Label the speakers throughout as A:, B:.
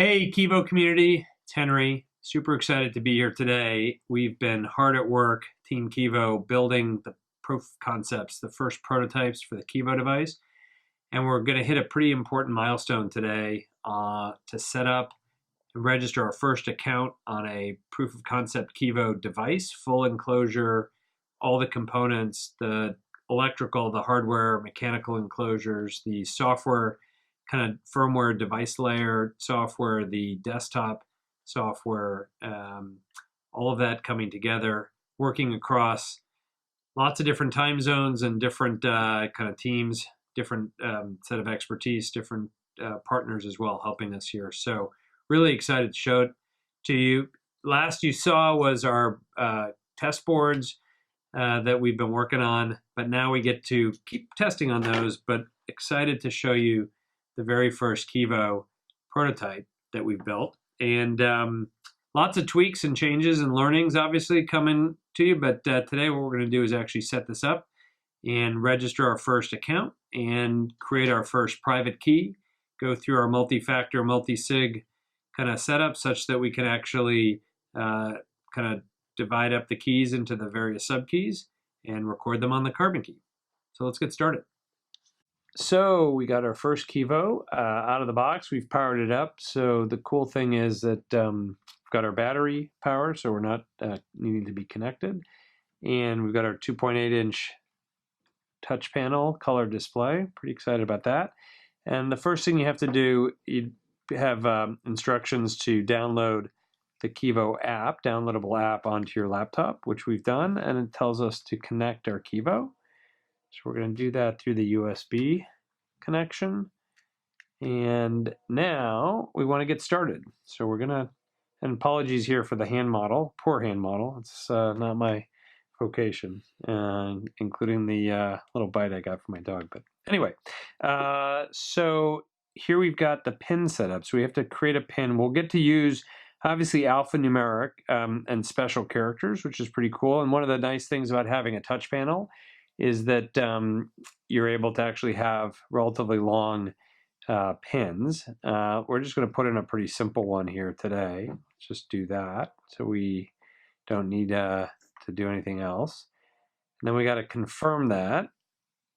A: Hey, Keevo community, it's Henry. Super excited to be here today. We've been hard at work, Team Keevo, building the proof of concepts, the first prototypes for the Keevo device. And we're going to hit a pretty important milestone today to set up and register our first account on a proof of concept Keevo device, full enclosure, all the components, the electrical, the hardware, mechanical enclosures, the software, kind of firmware device layer software, the desktop software, all of that coming together, working across lots of different time zones and different kind of teams, different set of expertise, different partners as well helping us here. So really excited to show it to you. Last you saw was our test boards that we've been working on, but now we get to keep testing on those, but excited to show you the very first Keevo prototype that we've built. And lots of tweaks and changes and learnings obviously coming to you, but today what we're going to do is actually set this up and register our first account and create our first private key, go through our multi-factor, multi-sig kind of setup such that we can actually kind of divide up the keys into the various subkeys and record them on the carbon key. So let's get started. So we got our first Keevo out of the box. We've powered it up. So the cool thing is that we've got our battery power, so we're not needing to be connected. And we've got our 2.8-inch touch panel color display. Pretty excited about that. And the first thing you have to do, you have instructions to download the Keevo app, downloadable app onto your laptop, which we've done, and it tells us to connect our Keevo. So we're going to do that through the USB connection. And now we want to get started. So we're going to, and apologies here for the hand model, poor hand model. It's not my vocation, including the little bite I got from my dog. But anyway, so here we've got the pin setup. So we have to create a pin. We'll get to use obviously alphanumeric and special characters, which is pretty cool. And one of the nice things about having a touch panel is that you're able to actually have relatively long pins. We're just going to put in a pretty simple one here today. Let's just do that so we don't need to do anything else. And then we got to confirm that.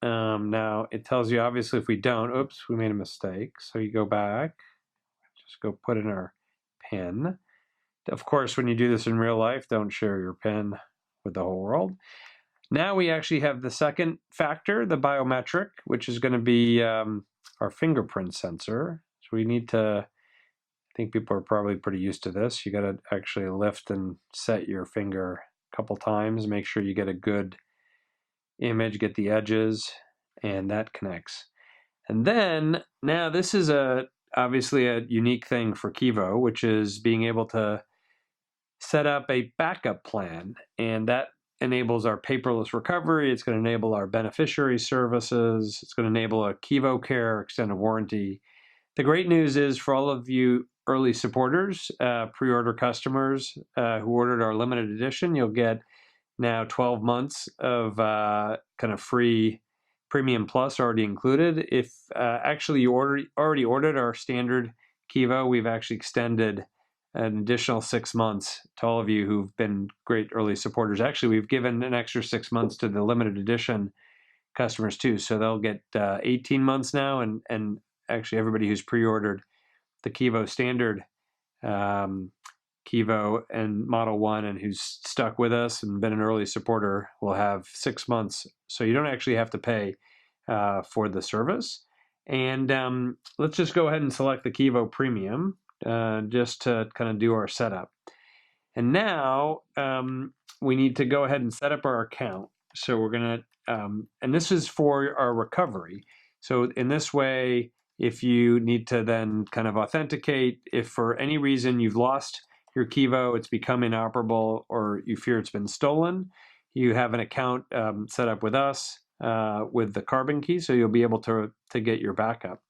A: Now it tells you obviously if we don't, oops, we made a mistake. So you go back, just go put in our pin. Of course, when you do this in real life, don't share your pin with the whole world. Now we actually have the second factor, the biometric, which is going to be our fingerprint sensor. So we need to, I think people are probably pretty used to this. You got to actually lift and set your finger a couple times, make sure you get a good image, get the edges, and that connects. And then now this is obviously a unique thing for Keevo, which is being able to set up a backup plan, and that enables our paperless recovery. It's going to enable our beneficiary services. It's going to enable a Keevo Care extended warranty. The great news is for all of you early supporters, pre-order customers who ordered our limited edition, you'll get now 12 months of kind of free Premium Plus already included. If actually you already ordered our standard Keevo, we've actually extended an additional 6 months to all of you who've been great early supporters. Actually, we've given an extra 6 months to the limited edition customers too. So they'll get 18 months now, and actually everybody who's pre-ordered the Keevo standard Keevo and Model 1 and who's stuck with us and been an early supporter will have 6 months. So you don't actually have to pay for the service. And let's just go ahead and select the Keevo Premium just to kind of do our setup. And now we need to go ahead and set up our account. So we're going to, and this is for our recovery. So in this way, if you need to then kind of authenticate, if for any reason you've lost your Keevo, it's become inoperable, or you fear it's been stolen, you have an account set up with us with the carbon key, so you'll be able to get your backup.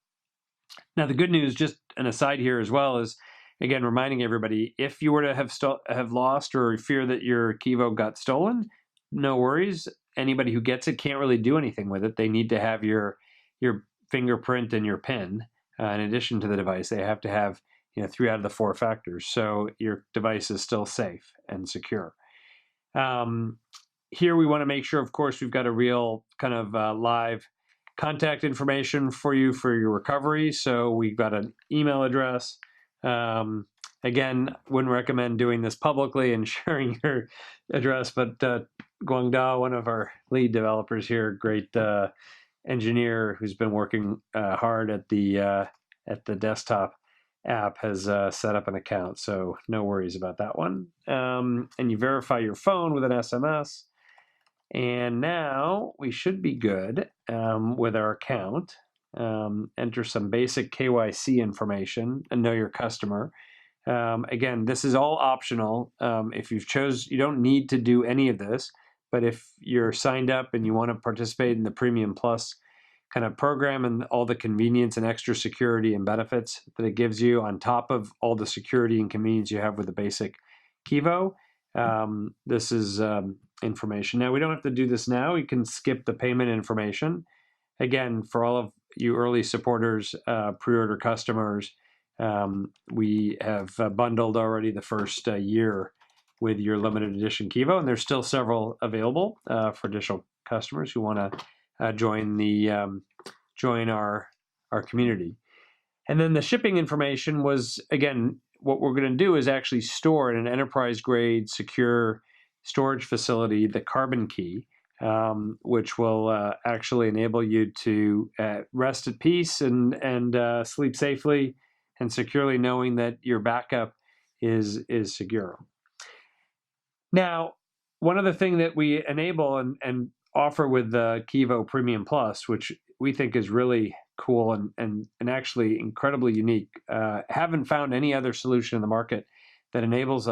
A: Now, the good news, just an aside here as well, is again reminding everybody: if you were to have lost or fear that your Keevo got stolen, no worries. Anybody who gets it can't really do anything with it. They need to have your fingerprint and your PIN in addition to the device. They have to have 3 out of the 4 factors. So your device is still safe and secure. Here we want to make sure, of course, we've got a real kind of live contact information for you for your recovery. So we've got an email address. Again, wouldn't recommend doing this publicly and sharing your address, but Guangda, one of our lead developers here, great engineer who's been working hard at the desktop app, has set up an account, so no worries about that one. And you verify your phone with an SMS. And now we should be good with our account. Enter some basic KYC information and know your customer. Again, this is all optional. If you've you don't need to do any of this, but if you're signed up and you want to participate in the Premium Plus kind of program and all the convenience and extra security and benefits that it gives you on top of all the security and convenience you have with the basic Keevo, this is information. Now, we don't have to do this now. We can skip the payment information. Again, for all of you early supporters, pre-order customers, we have bundled already the first year with your limited edition Keevo, and there's still several available for additional customers who want to join our community. And then the shipping information was, again, what we're going to do is actually store in an enterprise-grade secure storage facility the carbon key, which will actually enable you to rest at peace and sleep safely and securely, knowing that your backup is secure. Now, one other thing that we enable and offer with the Keevo Premium Plus, which we think is really cool and actually incredibly unique, haven't found any other solution in the market that enables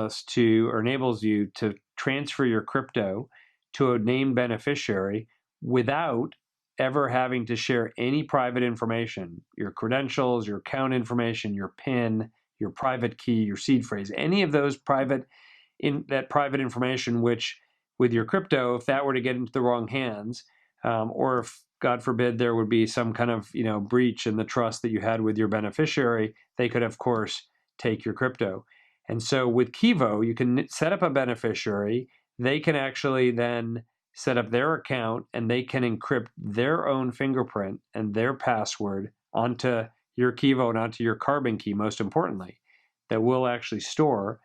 A: you to transfer your crypto to a named beneficiary without ever having to share any private information, your credentials, your account information, your PIN, your private key, your seed phrase, any of those private information, which with your crypto, if that were to get into the wrong hands, or if, God forbid, there would be some kind of breach in the trust that you had with your beneficiary, they could, of course, take your crypto. And so with Keevo, you can set up a beneficiary. They can actually then set up their account, and they can encrypt their own fingerprint and their password onto your Keevo and onto your carbon key, most importantly, that will actually store.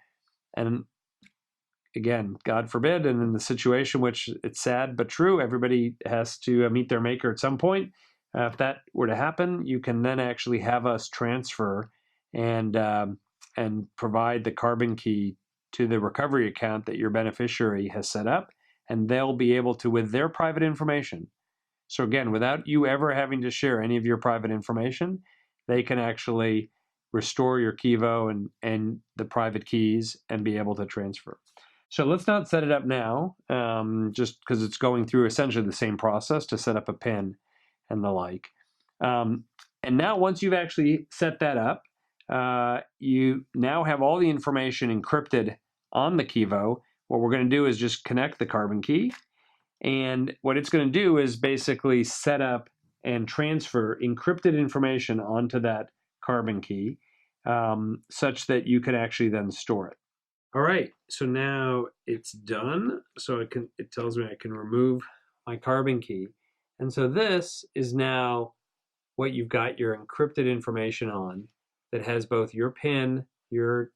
A: And again, God forbid, and in the situation, which it's sad but true, everybody has to meet their maker at some point. If that were to happen, you can then actually have us transfer and provide the carbon key to the recovery account that your beneficiary has set up, and they'll be able to, with their private information. So again, without you ever having to share any of your private information, they can actually restore your Keevo and the private keys and be able to transfer. So let's not set it up now, just because it's going through essentially the same process to set up a PIN and the like. And now once you've actually set that up, you now have all the information encrypted on the Keevo. What we're going to do is just connect the carbon key. And what it's going to do is basically set up and transfer encrypted information onto that carbon key, such that you can actually then store it. All right, so now it's done. So it tells me I can remove my carbon key. And so this is now what you've got your encrypted information on that has both your PIN, your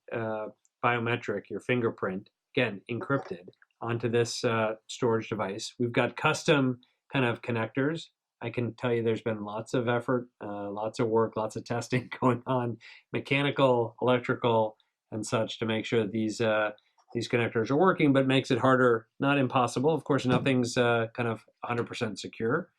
A: biometric, your fingerprint, again, encrypted onto this storage device. We've got custom kind of connectors. I can tell you there's been lots of effort, lots of work, lots of testing going on, mechanical, electrical, and such, to make sure that these connectors are working, but makes it harder, not impossible. Of course, nothing's kind of 100% secure.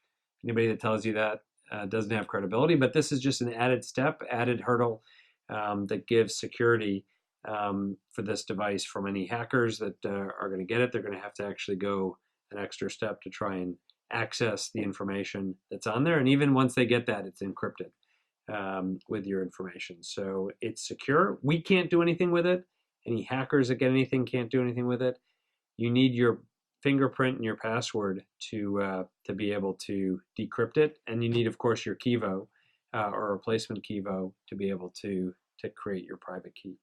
A: Anybody that tells you that doesn't have credibility, but this is just an added step, added hurdle that gives security for this device from any hackers that are going to get it. They're going to have to actually go an extra step to try and access the information that's on there. And even once they get that, it's encrypted with your information. So it's secure. We can't do anything with it. Any hackers that get anything can't do anything with it. You need your fingerprint and your password to be able to decrypt it. And you need, of course, your Keevo or replacement Keevo to be able to to create your private key.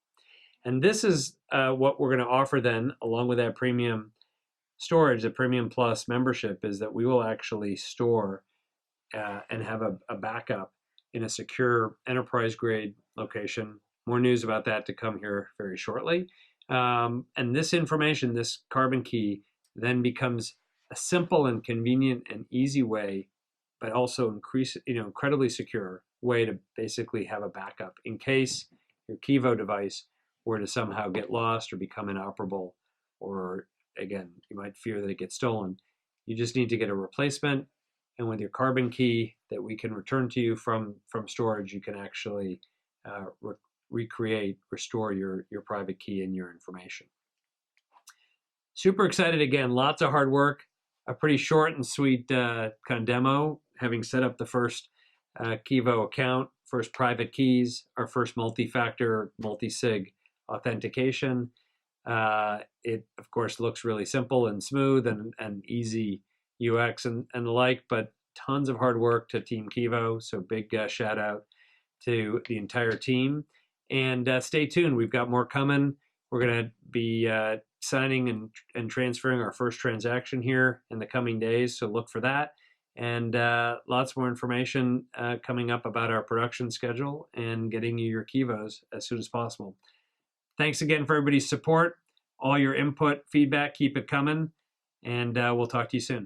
A: And this is what we're going to offer then, along with that premium storage, the Premium Plus membership, is that we will actually store and have a backup in a secure enterprise-grade location. More news about that to come here very shortly. And this information, this carbon key, then becomes a simple and convenient and easy way, but also incredibly secure way to basically have a backup in case your Keevo device were to somehow get lost or become inoperable, or again, you might fear that it gets stolen. You just need to get a replacement, and with your carbon key that we can return to you from storage, you can actually restore your private key and your information. Super excited again, lots of hard work, a pretty short and sweet kind of demo, having set up the first Keevo account, first private keys, our first multi-factor, multi-sig authentication. It, of course, looks really simple and smooth and easy UX and the like, but tons of hard work to Team Keevo, so big shout out to the entire team. And stay tuned, we've got more coming. We're going to be signing and transferring our first transaction here in the coming days, so look for that. And lots more information coming up about our production schedule and getting you your Keevos as soon as possible. Thanks again for everybody's support, all your input, feedback, keep it coming, and we'll talk to you soon.